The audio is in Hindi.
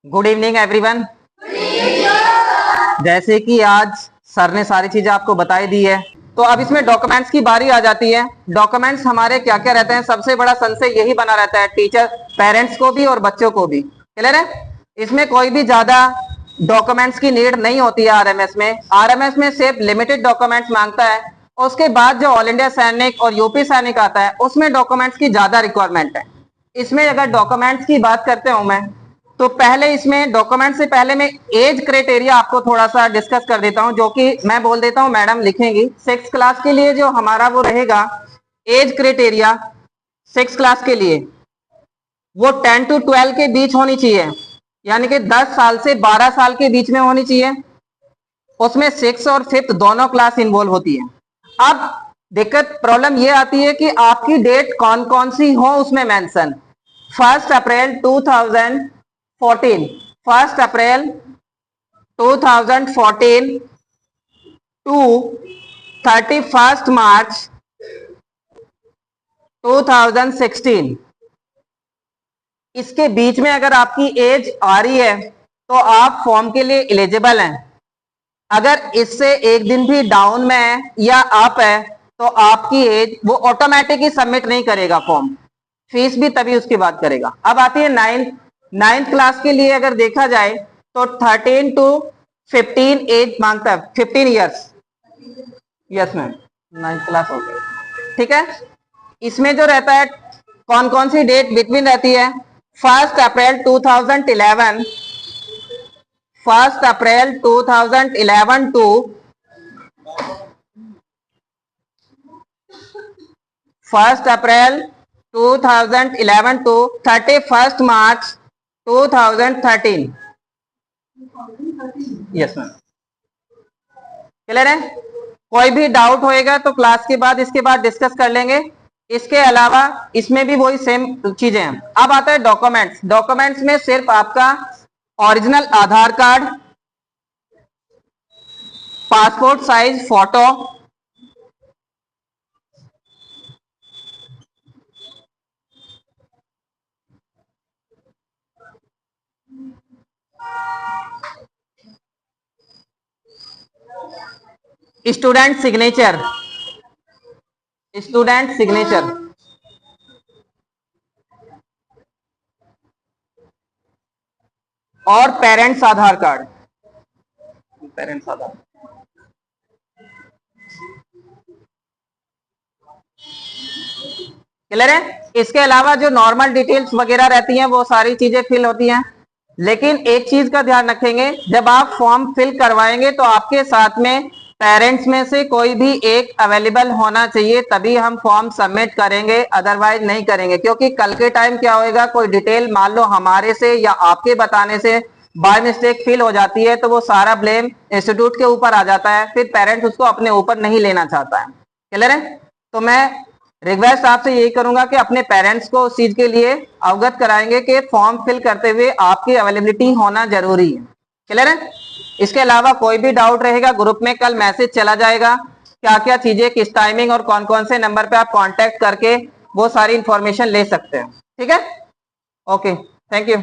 Good evening everyone. जैसे कि आज सर ने सारी चीजें आपको बताई दी है, तो अब इसमें डॉक्यूमेंट्स की बारी आ जाती है। डॉक्यूमेंट्स हमारे क्या क्या रहते हैं? सबसे बड़ा संशय यही बना रहता है टीचर, पेरेंट्स को भी और बच्चों को भी। क्लियर है? इसमें कोई भी ज्यादा डॉक्यूमेंट्स की नीड नहीं होती है। आरएमएस में सिर्फ लिमिटेड डॉक्यूमेंट्स मांगता है। उसके बाद जो ऑल इंडिया सैनिक और यूपी सैनिक आता है, उसमें डॉक्यूमेंट्स की ज्यादा रिक्वायरमेंट है। इसमें अगर डॉक्यूमेंट्स की बात करते हूं मैं, तो पहले इसमें डॉक्यूमेंट से पहले मैं एज क्राइटेरिया आपको थोड़ा सा डिस्कस कर देता हूं, जो कि मैं बोल देता हूं, मैडम लिखेंगी। 6th क्लास के लिए जो हमारा वो रहेगा एज क्राइटेरिया, 6th क्लास के लिए वो 10 to 12 के बीच होनी चाहिए, यानी कि 10 साल से 12 साल के बीच में होनी चाहिए। उसमें 6th और 5th दोनों क्लास इन्वॉल्व होती है। अब दिक्कत प्रॉब्लम ये आती है कि आपकी डेट कौन कौन सी हो उसमें मेंशन। 1 अप्रैल 2014, 1 अप्रैल 2014 टू 31 मार्च 2016, इसके बीच में अगर आपकी एज आ रही है तो आप फॉर्म के लिए एलिजिबल हैं। अगर इससे एक दिन भी डाउन में है या अप है तो आपकी एज वो ऑटोमेटिक ही सबमिट नहीं करेगा फॉर्म, फीस भी तभी उसकी बात करेगा। अब आती है नाइन्थ क्लास के लिए। अगर देखा जाए तो 13 to 15 एज मांगता है, 15 years. Yes ma'am, 9th class हो गई, ठीक है। इसमें जो रहता है कौन कौन सी डेट बिटवीन रहती है? 1 April 2011, 1 April 2011 to 1 April 2011 to 31 March 2013। Yes ma'am, clear है? कोई भी डाउट होएगा तो क्लास के बाद इसके बाद डिस्कस कर लेंगे। इसके अलावा इसमें भी वही सेम चीजें हैं। अब आता है डॉक्यूमेंट्स। डॉक्यूमेंट्स में सिर्फ आपका original Aadhaar card, passport size photo, student signature, student signature और parents Aadhaar card, parents Aadhaar. Clear है? इसके अलावा जो नॉर्मल डिटेल्स वगैरह रहती हैं वो सारी चीजें फिल होती हैं। लेकिन एक चीज का ध्यान रखेंगे, जब आप फॉर्म फिल करवाएंगे तो आपके साथ में पेरेंट्स में से कोई भी एक अवेलेबल होना चाहिए, तभी हम फॉर्म सबमिट करेंगे, अदरवाइज नहीं करेंगे। क्योंकि कल के टाइम क्या होएगा, कोई डिटेल मान लो हमारे से या आपके बताने से बाय मिस्टेक फिल हो जाती है तो वो सारा ब्लेम इंस्टीट्यूट के ऊपर आ जाता है, फिर पेरेंट्स उसको अपने ऊपर नहीं लेना चाहता है। क्लियर है? तो मैं रिक्वेस्ट आपसे यही करूंगा कि अपने पेरेंट्स को उस चीज के लिए अवगत कराएंगे कि फॉर्म फिल करते हुए आपकी अवेलेबिलिटी होना जरूरी है। क्लियर है? इसके अलावा कोई भी डाउट रहेगा ग्रुप में कल मैसेज चला जाएगा, क्या क्या चीजें किस टाइमिंग और कौन कौन से नंबर पे आप कांटेक्ट करके वो सारी इंफॉर्मेशन ले सकते हैं। ठीक है? Okay, thank you.